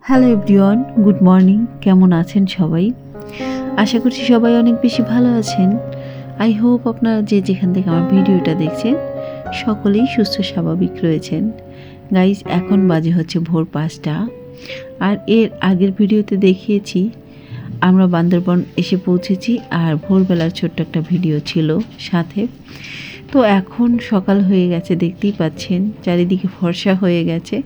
Hello everyone, good morning. কেমন আছেন সবাই? আশা করছি সবাই অনেক বেশি ভালো আছেন। আই হোপ আপনারা যে যেখান থেকে আমার ভিডিওটা দেখছেন সকলেই সুস্থ স্বাভাবিক রয়েছেন। গাইজ, এখন বাজে হচ্ছে ভোর 5টা। আর এর আগের ভিডিওতে দেখিয়েছি আমরা বান্দরবন এসে পৌঁছেছি, আর ভোরবেলার ছোট্ট একটা ভিডিও ছিল সাথে। তো এখন সকাল হয়ে গেছে, দেখতেই পাচ্ছেন চারিদিকে ফর্সা হয়ে গেছে।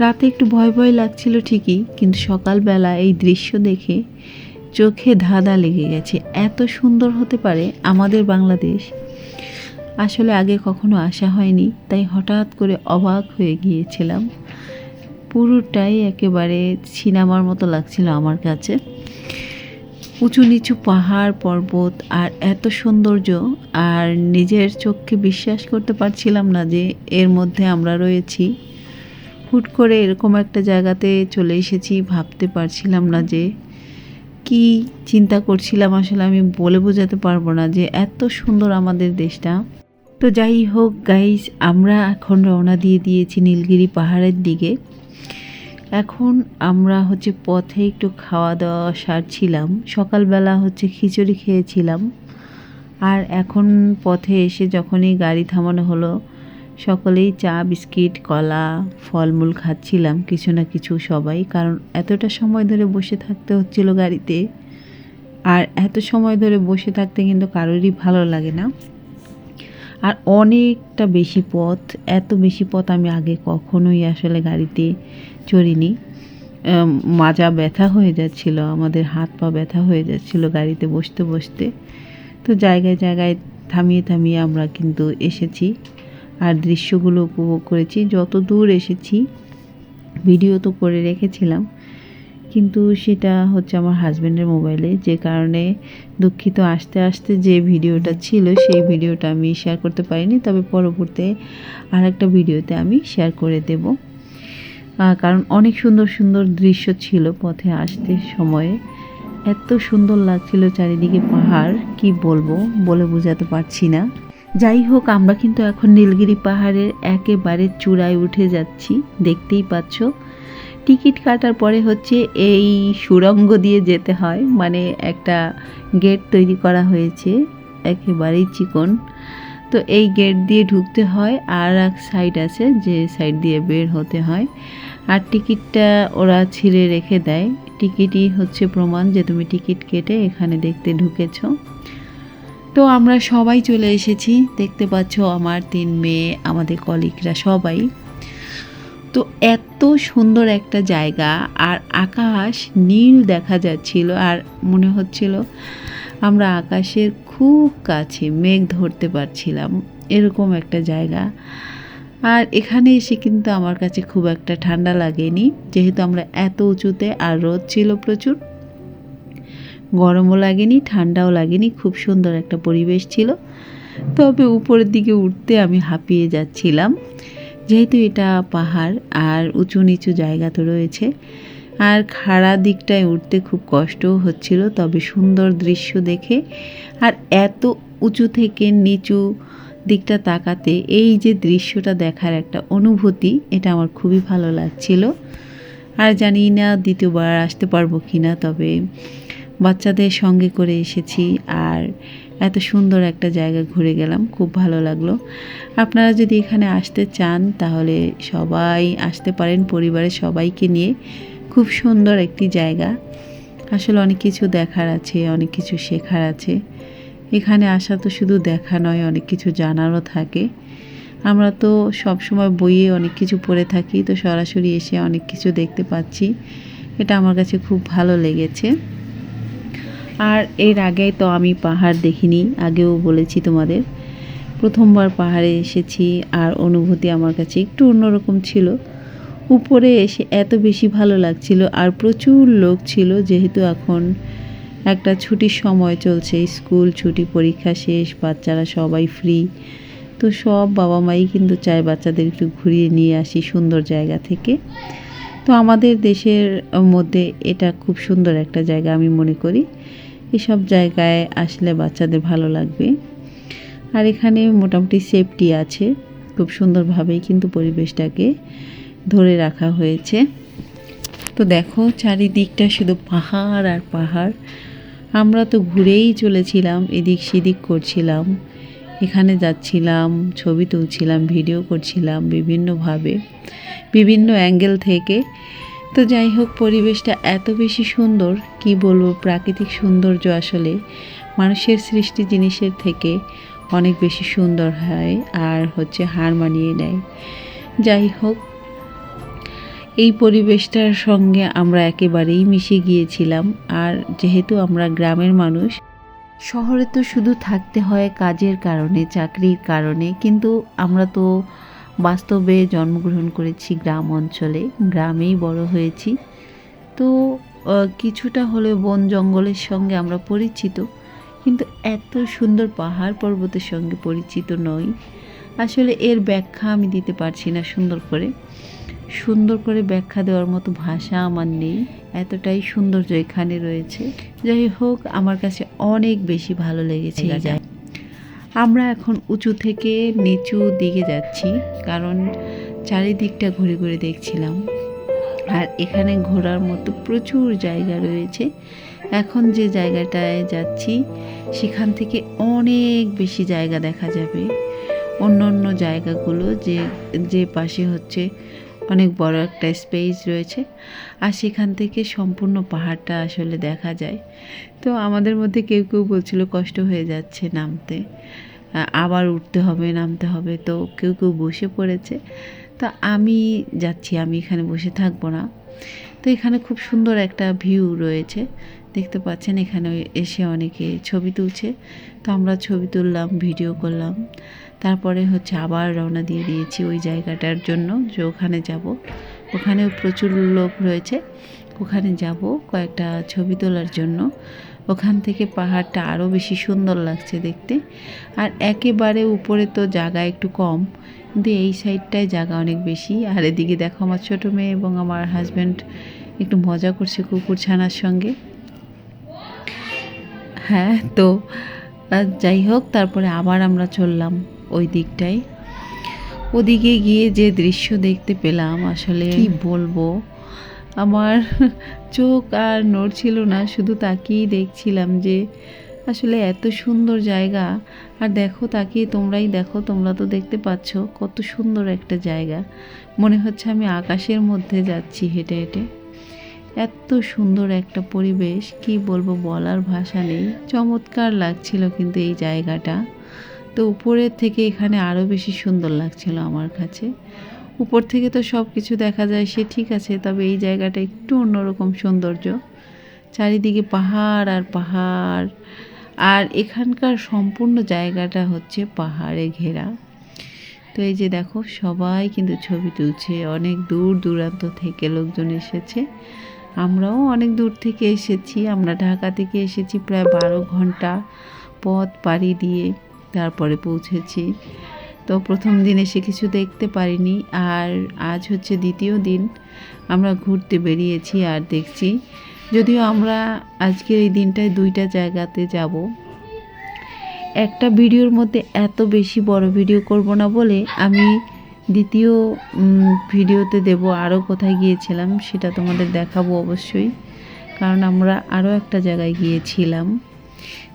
রাতে একটু ভয় ভয় লাগছিল ঠিকই, কিন্তু সকালবেলা এই দৃশ্য দেখে চোখে ধাঁধা লেগে গেছে। এত সুন্দর হতে পারে আমাদের বাংলাদেশ, আসলে আগে কখনো আসা হয়নি, তাই হঠাৎ করে অবাক হয়ে গিয়েছিলাম। পুরোটাই একেবারে সিনেমার মতো লাগছিল আমার কাছে। উঁচু নিচু পাহাড় পর্বত আর এত সৌন্দর্য, আর নিজের চোখকে বিশ্বাস করতে পারছিলাম না যে এর মধ্যে আমরা রয়েছি। হুট করে এরকম একটা জায়গাতে চলে এসেছি, ভাবতে পারছিলাম না যে কি চিন্তা করছিলাম, আসলে আমি বলে বোঝাতে পারবো না যে এত সুন্দর আমাদের দেশটা। তো যাই হোক গাইস, আমরা এখন রওনা দিয়ে দিয়েছি নীলগিরি পাহাড়ের দিকে। এখন আমরা পথে একটু খাওয়া দাওয়া সারছিলাম। সকালবেলা খিচুড়ি খেয়েছিলাম, আর এখন পথে এসে যখনই গাড়ি থামানো হলো, সকলেই চা বিস্কিট কলা ফলমূল খাচ্ছিলাম কিছু না কিছু সবাই, কারণ এতটা সময় ধরে বসে থাকতে হচ্ছিল গাড়িতে। আর এত সময় ধরে বসে থাকতে কিন্তু কারোরই ভালো লাগে না। আর অনেকটা বেশি পথ, এত বেশি পথ আমি আগে কখনোই আসলে গাড়িতে চড়িনি। মাজা ব্যথা হয়ে যাচ্ছিল, আমাদের হাত পা ব্যথা হয়ে যাচ্ছিল গাড়িতে বসতে বসতে। তো জায়গায় জায়গায় থামিয়ে থামিয়ে আমরা কিন্তু এসেছি, আর দৃশ্যগুলো উপভোগ করেছি। যত দূর এসেছি ভিডিও তো করে রেখেছিলাম, কিন্তু সেটা আমার হাজব্যান্ডের মোবাইলে, যে কারণে দুঃখিত। আস্তে আস্তে যে ভিডিওটা ছিল সেই ভিডিওটা আমি শেয়ার করতে পারিনি, তবে পরবর্তীতে আর একটা ভিডিওতে আমি শেয়ার করে দেব। কারণ অনেক সুন্দর সুন্দর দৃশ্য ছিল পথে আসতে সময়ে। এত সুন্দর লাগছিল চারিদিকে পাহাড়, কি বলবো, বলে বোঝাতে পারছি না। যাই হোক, আমরা কিন্তু এখন নীলগিরি পাহাড়ের একেবারে চূড়ায় উঠে যাচ্ছি, দেখতেই পাচ্ছ। টিকিট কাটার পরে এই সুড়ঙ্গ দিয়ে যেতে হয়, মানে একটা গেট তৈরি করা হয়েছে একেবারেই চিকন। তো এই গেট দিয়ে ঢুকতে হয়, আর এক সাইড আছে যে সাইড দিয়ে বের হতে হয়। আর টিকিটটা ওরা ছিঁড়ে রেখে দেয়। টিকিটই প্রমাণ যে তুমি টিকিট কেটে এখানে দেখতে ঢুকেছ। তো আমরা সবাই চলে এসেছি, দেখতে পাচ্ছ আমার 3 মেয়ে, আমাদের কলিগরা সবাই। তো এত সুন্দর একটা জায়গা, আর আকাশ নীল দেখা যাচ্ছিল, আর মনে হচ্ছিল আমরা আকাশের খুব কাছে, মেঘ ধরতে পারছিলাম, এরকম একটা জায়গা। আর এখানে এসে কিন্তু আমার কাছে খুব একটা ঠান্ডা লাগেনি, যেহেতু আমরা এত উঁচুতে, আর রোদ ছিল প্রচুর। গরমও লাগেনি, ঠান্ডাও লাগেনি, খুব সুন্দর একটা পরিবেশ ছিল। তবে উপরের দিকে উঠতে আমি হাঁপিয়ে যাচ্ছিলাম, যেহেতু এটা পাহাড় আর উঁচু নিচু জায়গা তো রয়েছে। আর খাড়া দিকটায় উঠতে খুব কষ্টও হচ্ছিল, তবে সুন্দর দৃশ্য দেখে আর এত উঁচু থেকে নিচু দিকটা তাকাতে, এই যে দৃশ্যটা দেখার একটা অনুভূতি, এটা আমার খুবই ভালো লাগছিল। আর জানি না দ্বিতীয়বার আসতে পারবো কিনা, তবে বাচ্চাদের সঙ্গে করে এসেছি, আর এত সুন্দর একটা জায়গা ঘুরে গেলাম, খুব ভালো লাগলো। আপনারা যদি এখানে আসতে চান তাহলে সবাই আসতে পারেন, পরিবারের সবাইকে নিয়ে। খুব সুন্দর একটি জায়গা, আসলে অনেক কিছু দেখার আছে, অনেক কিছু শেখার আছে। এখানে আসা তো শুধু দেখা নয়, অনেক কিছু জানারও থাকে। আমরা তো সবসময় বইয়ে অনেক কিছু পড়ে থাকি, তো সরাসরি এসে অনেক কিছু দেখতে পাচ্ছি, এটা আমার কাছে খুব ভালো লেগেছে। আর এর আগে তো আমি পাহাড় দেখিনি, আগেও বলেছি তোমাদের, প্রথমবার পাহাড়ে এসেছি, আর অনুভূতি আমার কাছে একটু অন্যরকম ছিল। উপরে এসে এত বেশি ভালো লাগছিল, আর প্রচুর লোক ছিল, যেহেতু এখন একটা ছুটির সময় চলছে, স্কুল ছুটি, পরীক্ষা শেষ, বাচ্চারা সবাই ফ্রি। তো সব বাবা মাই কিন্তু চায় বাচ্চাদের একটু ঘুরিয়ে নিয়ে আসি সুন্দর জায়গা থেকে। তো আমাদের দেশের মধ্যে এটা খুব সুন্দর একটা জায়গা, আমি মনে করি এসব জায়গায় আসলে বাচ্চাদের ভালো লাগবে। আর এখানে মোটামুটি সেফটি আছে, খুব সুন্দরভাবেই কিন্তু পরিবেশটাকে ধরে রাখা হয়েছে। তো দেখো চারিদিকটা শুধু পাহাড় আর পাহাড়। আমরা তো ঘুরেই চলেছিলাম, এদিক সেদিক করছিলাম, এখানে যাচ্ছিলাম, ছবি তুলছিলাম, ভিডিও করছিলাম বিভিন্নভাবে, বিভিন্ন অ্যাঙ্গেল থেকে। তো যাই হোক, পরিবেশটা এত বেশি সুন্দর, কি বলবো, প্রাকৃতিক সৌন্দর্য আসলে মানুষের সৃষ্টি জিনিসের থেকে অনেক বেশি সুন্দর হয় আর হার মানিয়ে নেয়। যাই হোক, এই পরিবেশটার সঙ্গে আমরা একেবারেই মিশে গিয়েছিলাম। আর যেহেতু আমরা গ্রামের মানুষ, শহরে তো শুধু থাকতে হয় কাজের কারণে, চাকরির কারণে, কিন্তু আমরা তো বাস্তবে জন্মগ্রহণ করেছি গ্রাম অঞ্চলে, গ্রামেই বড় হয়েছি। তো কিছুটা হলে বন জঙ্গলের সঙ্গে আমরা পরিচিত, কিন্তু এত সুন্দর পাহাড় পর্বতের সঙ্গে পরিচিত নই। আসলে এর ব্যাখ্যা আমি দিতে পারছি না সুন্দর করে ব্যাখ্যা দেওয়ার মতো ভাষা আমার নেই, এতটাই সৌন্দর্য এখানে রয়েছে। যাই হোক, আমার কাছে অনেক বেশি ভালো লেগেছে এই জায়গা। আমরা এখন উঁচু থেকে নিচু দিকে যাচ্ছি, কারণ চারিদিকটা ঘুরে ঘুরে দেখছিলাম। আর এখানে ঘোরার মতো প্রচুর জায়গা রয়েছে। এখন যে জায়গাটায় যাচ্ছি সেখান থেকে অনেক বেশি জায়গা দেখা যাবে। অন্য অন্য জায়গাগুলো যে পাশে অনেক বড় একটা স্পেস রয়েছে, আর সেখান থেকে সম্পূর্ণ পাহাড়টা আসলে দেখা যায়। তো আমাদের মধ্যে কেউ কেউ বলছিল কষ্ট হয়ে যাচ্ছে নামতে, আবার উঠতে হবে, নামতে হবে। তো কেউ কেউ বসে পড়েছে। তা আমি যাচ্ছি, আমি এখানে বসে থাকবো না। তো এখানে খুব সুন্দর একটা ভিউ রয়েছে, দেখতে পাচ্ছেন। এখানে এসে অনেকে ছবি তুলছে, তো আমরা ছবি তুললাম, ভিডিও করলাম। তারপরে আবার রওনা দিয়ে দিয়েছি ওই জায়গাটার জন্য, যে ওখানে যাব। ওখানেও প্রচুর লোক রয়েছে, ওখানে যাব কয়েকটা ছবি তোলার জন্য। ওখান থেকে পাহাড়টা আরও বেশি সুন্দর লাগছে দেখতে। আর একেবারে উপরে তো জায়গা একটু কম, কিন্তু এই সাইডটায় জায়গা অনেক বেশি। আর এদিকে দেখো আমার ছোটো মেয়ে এবং আমার হাজব্যান্ড একটু মজা করছে কুকুর ছানার সঙ্গে। হ্যাঁ, তো যাই হোক, তারপরে আবার আমরা চললাম ওই দিকটায়। ওদিকে গিয়ে যে দৃশ্য দেখতে পেলাম, আসলে কি বলবো, আমার চোখ আর নড়ছিল না, শুধু তাকিয়েই দেখছিলাম যে আসলে এত সুন্দর জায়গা। আর দেখো, তাকিয়ে তোমরাই দেখো, তোমরা তো দেখতে পাচ্ছ কত সুন্দর একটা জায়গা। মনে হচ্ছে আমি আকাশের মধ্যে যাচ্ছি হেঁটে হেঁটে। এত সুন্দর একটা পরিবেশ, কি বলবো, বলার ভাষা নেই। চমৎকার লাগছিল কিন্তু এই জায়গাটা। তো উপরের থেকে এখানে আরও বেশি সুন্দর লাগছিল আমার কাছে। উপর থেকে তো সব কিছু দেখা যায়, সে ঠিক আছে, তবে এই জায়গাটা একটু অন্যরকম সৌন্দর্য। চারিদিকে পাহাড় আর পাহাড়, আর এখানকার সম্পূর্ণ জায়গাটা পাহাড়ে ঘেরা। তো এই যে দেখো, সবাই কিন্তু ছবি তুলছে, অনেক দূর দূরান্ত থেকে লোকজন এসেছে। আমরাও অনেক দূর থেকে এসেছি, আমরা ঢাকা থেকে এসেছি, প্রায় 12 ঘন্টা পথ পাড়ি দিয়ে তারপরে পৌঁছেছি। তো প্রথম দিন এসে কিছু দেখতে পারিনি, আর আজ দ্বিতীয় দিন আমরা ঘুরতে বেরিয়েছি আর দেখছি। যদিও আমরা আজকের এই দিনটায় 2টা জায়গাতে যাব। একটা ভিডিওর মধ্যে এত বেশি বড় ভিডিও করব না বলে আমি দ্বিতীয় ভিডিওতে দেব আরও কোথায় গিয়েছিলাম, সেটা তোমাদের দেখাবো অবশ্যই। কারণ আমরা আরও একটা জায়গায় গিয়েছিলাম,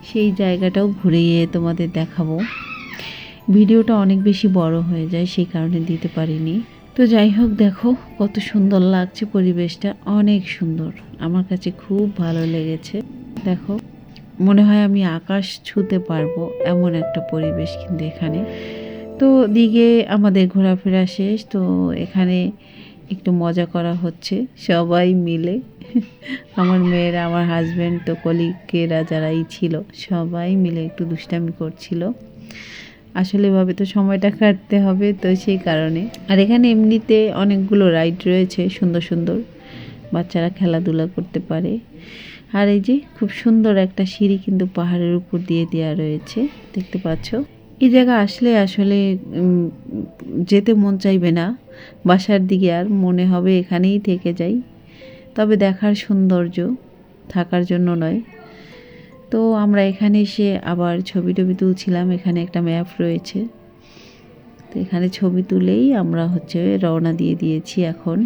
সেই জায়গাটাও ঘুরে গিয়ে তোমাদের দেখাবো। ভিডিওটা অনেক বেশি বড় হয়ে যায়, সেই কারণে দিতে পারিনি। তো যাই হোক, দেখো কত সুন্দর লাগছে পরিবেশটা, অনেক সুন্দর, আমার কাছে খুব ভালো লেগেছে। দেখো, মনে হয় আমি আকাশ ছুঁতে পারবো এমন একটা পরিবেশ কিন্তু এখানে। তো দিকে আমাদের ঘোরাফেরা শেষ। তো এখানে একটু মজা করা হচ্ছে সবাই মিলে, আমার মেয়েরা, আমার হাজব্যান্ড, তো কলিগেরা যারাই ছিল সবাই মিলে একটু দুষ্টামি করছিল। আসলে এভাবে তো সময়টা কাটতে হবে, তো সেই কারণে। আর এখানে এমনিতে অনেকগুলো রাইড রয়েছে, সুন্দর সুন্দর, বাচ্চারা খেলাধুলা করতে পারে। আর এই যে খুব সুন্দর একটা সিঁড়ি কিন্তু পাহাড়ের উপর দিয়ে দেওয়া রয়েছে, দেখতে পাচ্ছ। এই জায়গা আসলে যেতে মন চাইবে না বাসার দিকে, আর মনে হবে এখানেই থেকে যাই। তবে দেখার সৌন্দর্য, থাকার জন্য নয়। তো আমরা এখানে এসে আবার ছবি টবি তুলছিলাম। এখানে একটা ম্যাপ রয়েছে, তো এখানে ছবি তুলেই আমরা রওনা দিয়ে দিয়েছি এখন।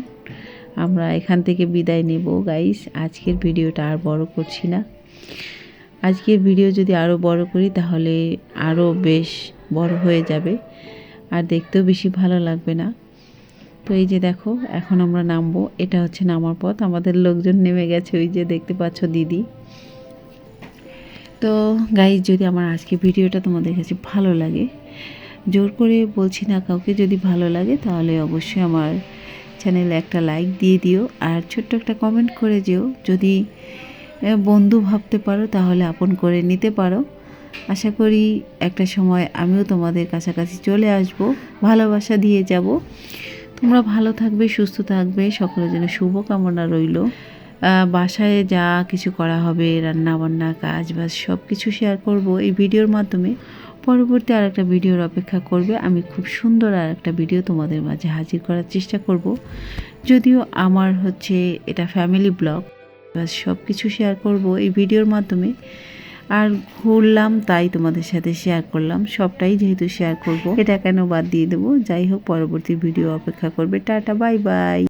আমরা এখান থেকে বিদায় নেব গাইস। আজকের ভিডিওটা আর বড় করছি না। আজকের ভিডিও যদি আরও বড় করি তাহলে আরও বেশ বড় হয়ে যাবে আর দেখতেও বেশি ভালো লাগবে না। তো এই যে দেখো এখন আমরা নামবো, এটা হচ্ছে নামার পথ। আমাদের লোকজন নেমে গেছে, ওই যে দেখতে পাচ্ছ দিদি। তো গাইস, যদি আমার আজকের ভিডিওটা তোমাদের কাছে ভালো লাগে, জোর করে বলছি না কাউকে, যদি ভালো লাগে তাহলে অবশ্যই আমার চ্যানেলে একটা লাইক দিয়ে দিও আর ছোট্ট একটা কমেন্ট করে যেও। যদি বন্ধু ভাবতে পারো তাহলে আপন করে নিতে পারো। আশা করি একটা সময় আমিও তোমাদের কাছাকাছি চলে আসব, ভালোবাসা দিয়ে যাব। তোমরা ভালো থাকবে, সুস্থ থাকবে, সকলের জন্য শুভকামনা রইল। বাসায় যা কিছু করা হবে, রান্না বান্না কাজ বাজ সব কিছু শেয়ার করব এই ভিডিওর মাধ্যমে। পরবর্তী আর একটা ভিডিওর অপেক্ষা করবে। আমি খুব সুন্দর আর একটা ভিডিও তোমাদের মাঝে হাজির করার চেষ্টা করব। যদিও আমার হচ্ছে এটা ফ্যামিলি ব্লগ, বাস সব কিছু শেয়ার করব এই ভিডিওর মাধ্যমে। আর ঘুরলাম তাই তোমাদের সাথে শেয়ার করলাম, সবটাই যেহেতু শেয়ার করব এটা কেন বাদ দিয়ে দেবো। যাই হোক, পরবর্তী ভিডিও অপেক্ষা করবে। Tata, bye bye.